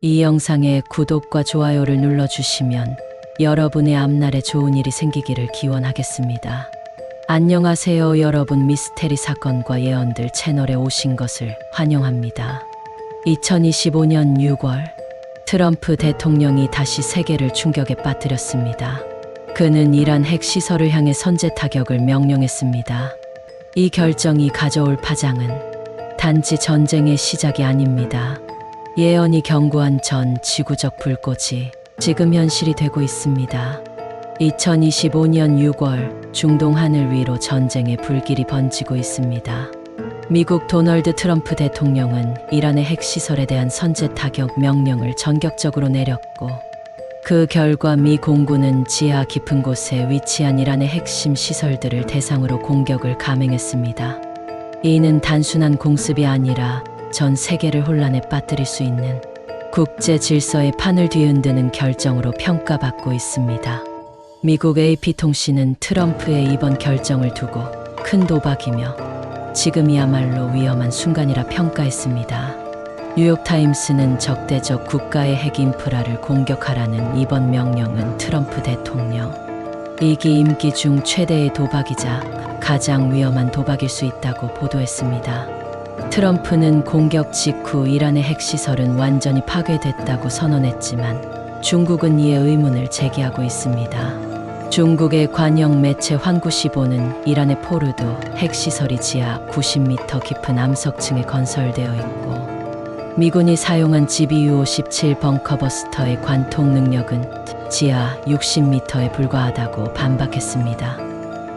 이 영상에 구독과 좋아요를 눌러주시면 여러분의 앞날에 좋은 일이 생기기를 기원하겠습니다. 안녕하세요 여러분, 미스테리 사건과 예언들 채널에 오신 것을 환영합니다. 2025년 6월 트럼프 대통령이 다시 세계를 충격에 빠뜨렸습니다. 그는 이란 핵시설을 향해 선제 타격을 명령했습니다. 이 결정이 가져올 파장은 단지 전쟁의 시작이 아닙니다. 예언이 경고한 전 지구적 불꽃이 지금 현실이 되고 있습니다. 2025년 6월 중동 하늘 위로 전쟁의 불길이 번지고 있습니다. 미국 도널드 트럼프 대통령은 이란의 핵시설에 대한 선제 타격 명령을 전격적으로 내렸고, 그 결과 미 공군은 지하 깊은 곳에 위치한 이란의 핵심 시설들을 대상으로 공격을 감행했습니다. 이는 단순한 공습이 아니라 전 세계를 혼란에 빠뜨릴 수 있는 국제 질서의 판을 뒤흔드는 결정으로 평가받고 있습니다. 미국 AP통신은 트럼프의 이번 결정을 두고 큰 도박이며 지금이야말로 위험한 순간이라 평가했습니다. 뉴욕타임스는 적대적 국가의 핵 인프라를 공격하라는 이번 명령은 트럼프 대통령 2기 임기 중 최대의 도박이자 가장 위험한 도박일 수 있다고 보도했습니다. 트럼프는 공격 직후 이란의 핵시설은 완전히 파괴됐다고 선언했지만 중국은 이에 의문을 제기하고 있습니다. 중국의 관영 매체 환구시보는 이란의 포르도 핵시설이 지하 90m 깊은 암석층에 건설되어 있고, 미군이 사용한 GBU-57 벙커버스터의 관통 능력은 지하 60m에 불과하다고 반박했습니다.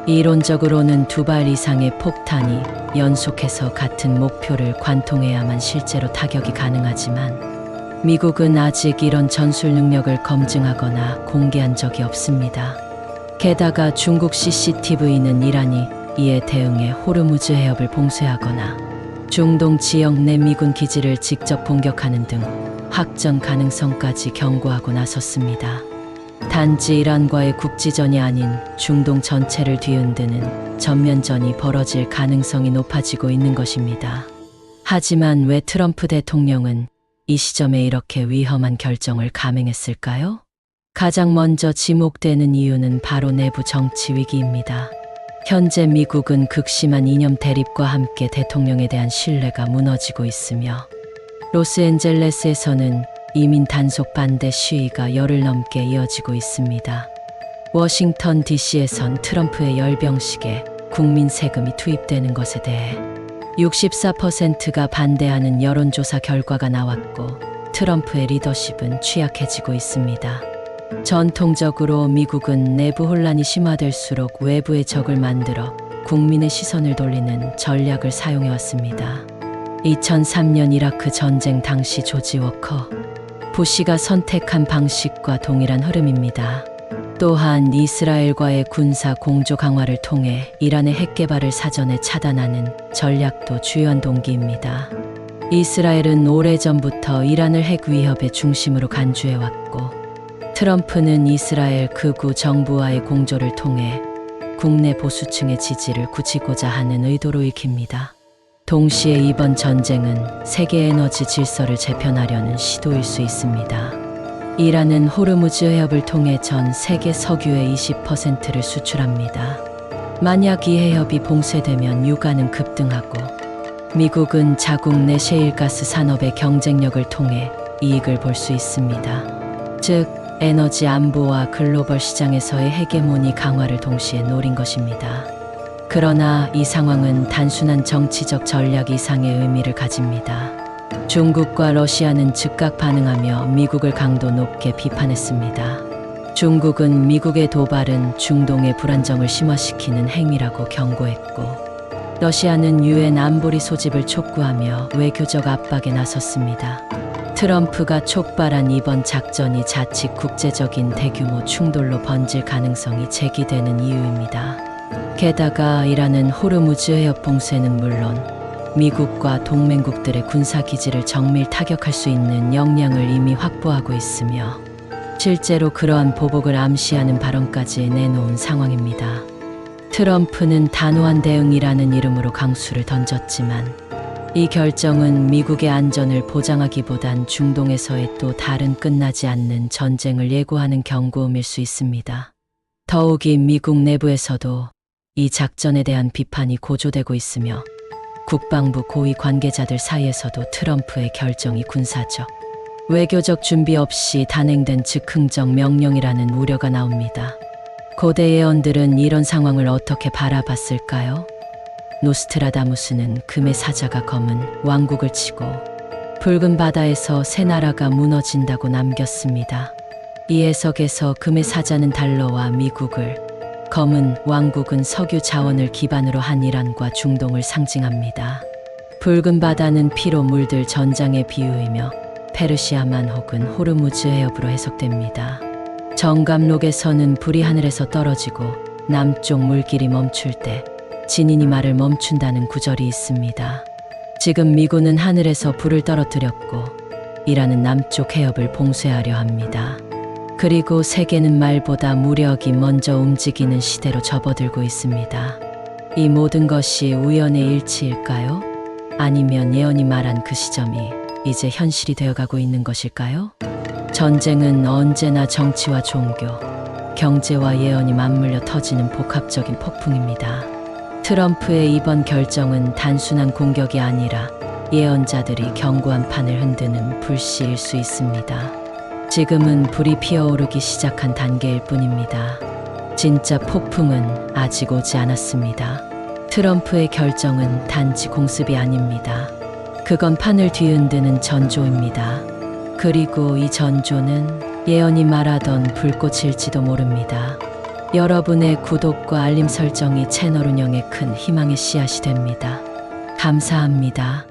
이론적으로는 2발 이상의 폭탄이 연속해서 같은 목표를 관통해야만 실제로 타격이 가능하지만 미국은 아직 이런 전술 능력을 검증하거나 공개한 적이 없습니다. 게다가 중국 CCTV는 이란이 이에 대응해 호르무즈 해협을 봉쇄하거나 중동 지역 내 미군 기지를 직접 공격하는 등 확전 가능성까지 경고하고 나섰습니다. 단지 이란과의 국지전이 아닌 중동 전체를 뒤흔드는 전면전이 벌어질 가능성이 높아지고 있는 것입니다. 하지만 왜 트럼프 대통령은 이 시점에 이렇게 위험한 결정을 감행했을까요? 가장 먼저 지목되는 이유는 바로 내부 정치 위기입니다. 현재 미국은 극심한 이념 대립과 함께 대통령에 대한 신뢰가 무너지고 있으며, 로스앤젤레스에서는 이민 단속 반대 시위가 열흘 넘게 이어지고 있습니다. 워싱턴 DC에선 트럼프의 열병식에 국민 세금이 투입되는 것에 대해 64%가 반대하는 여론조사 결과가 나왔고, 트럼프의 리더십은 취약해지고 있습니다. 전통적으로 미국은 내부 혼란이 심화될수록 외부의 적을 만들어 국민의 시선을 돌리는 전략을 사용해왔습니다. 2003년 이라크 전쟁 당시 조지 워커 부시가 선택한 방식과 동일한 흐름입니다. 또한 이스라엘과의 군사 공조 강화를 통해 이란의 핵 개발을 사전에 차단하는 전략도 주요한 동기입니다. 이스라엘은 오래전부터 이란을 핵 위협의 중심으로 간주해왔고, 트럼프는 이스라엘 극우 정부와의 공조를 통해 국내 보수층의 지지를 굳히고자 하는 의도로 읽힙니다. 동시에 이번 전쟁은 세계 에너지 질서를 재편하려는 시도일 수 있습니다. 이란은 호르무즈 해협을 통해 전 세계 석유의 20%를 수출합니다. 만약 이 해협이 봉쇄되면 유가는 급등하고, 미국은 자국 내 셰일가스 산업의 경쟁력을 통해 이익을 볼 수 있습니다. 즉, 에너지 안보와 글로벌 시장에서의 헤게모니 강화를 동시에 노린 것입니다. 그러나 이 상황은 단순한 정치적 전략 이상의 의미를 가집니다. 중국과 러시아는 즉각 반응하며 미국을 강도 높게 비판했습니다. 중국은 미국의 도발은 중동의 불안정을 심화시키는 행위라고 경고했고, 러시아는 유엔 안보리 소집을 촉구하며 외교적 압박에 나섰습니다. 트럼프가 촉발한 이번 작전이 자칫 국제적인 대규모 충돌로 번질 가능성이 제기되는 이유입니다. 게다가 이란은 호르무즈 해협 봉쇄는 물론 미국과 동맹국들의 군사기지를 정밀 타격할 수 있는 역량을 이미 확보하고 있으며, 실제로 그러한 보복을 암시하는 발언까지 내놓은 상황입니다. 트럼프는 단호한 대응이라는 이름으로 강수를 던졌지만 이 결정은 미국의 안전을 보장하기보단 중동에서의 또 다른 끝나지 않는 전쟁을 예고하는 경고음일 수 있습니다. 더욱이 미국 내부에서도 이 작전에 대한 비판이 고조되고 있으며 국방부 고위 관계자들 사이에서도 트럼프의 결정이 군사적, 외교적 준비 없이 단행된 즉흥적 명령이라는 우려가 나옵니다. 고대 예언들은 이런 상황을 어떻게 바라봤을까요? 노스트라다무스는 금의 사자가 검은 왕국을 치고 붉은 바다에서 새 나라가 무너진다고 남겼습니다. 이 해석에서 금의 사자는 달러와 미국을, 검은 왕국은 석유 자원을 기반으로 한 이란과 중동을 상징합니다. 붉은 바다는 피로 물들 전장의 비유이며 페르시아만 혹은 호르무즈 해협으로 해석됩니다. 정감록에서는 불이 하늘에서 떨어지고 남쪽 물길이 멈출 때 진인이 말을 멈춘다는 구절이 있습니다. 지금 미군은 하늘에서 불을 떨어뜨렸고 이란은 남쪽 해협을 봉쇄하려 합니다. 그리고 세계는 말보다 무력이 먼저 움직이는 시대로 접어들고 있습니다. 이 모든 것이 우연의 일치일까요? 아니면 예언이 말한 그 시점이 이제 현실이 되어가고 있는 것일까요? 전쟁은 언제나 정치와 종교, 경제와 예언이 맞물려 터지는 복합적인 폭풍입니다. 트럼프의 이번 결정은 단순한 공격이 아니라 예언자들이 경고한 판을 흔드는 불씨일 수 있습니다. 지금은 불이 피어오르기 시작한 단계일 뿐입니다. 진짜 폭풍은 아직 오지 않았습니다. 트럼프의 결정은 단지 공습이 아닙니다. 그건 판을 뒤흔드는 전조입니다. 그리고 이 전조는 예언이 말하던 불꽃일지도 모릅니다. 여러분의 구독과 알림 설정이 채널 운영에 큰 희망의 씨앗이 됩니다. 감사합니다.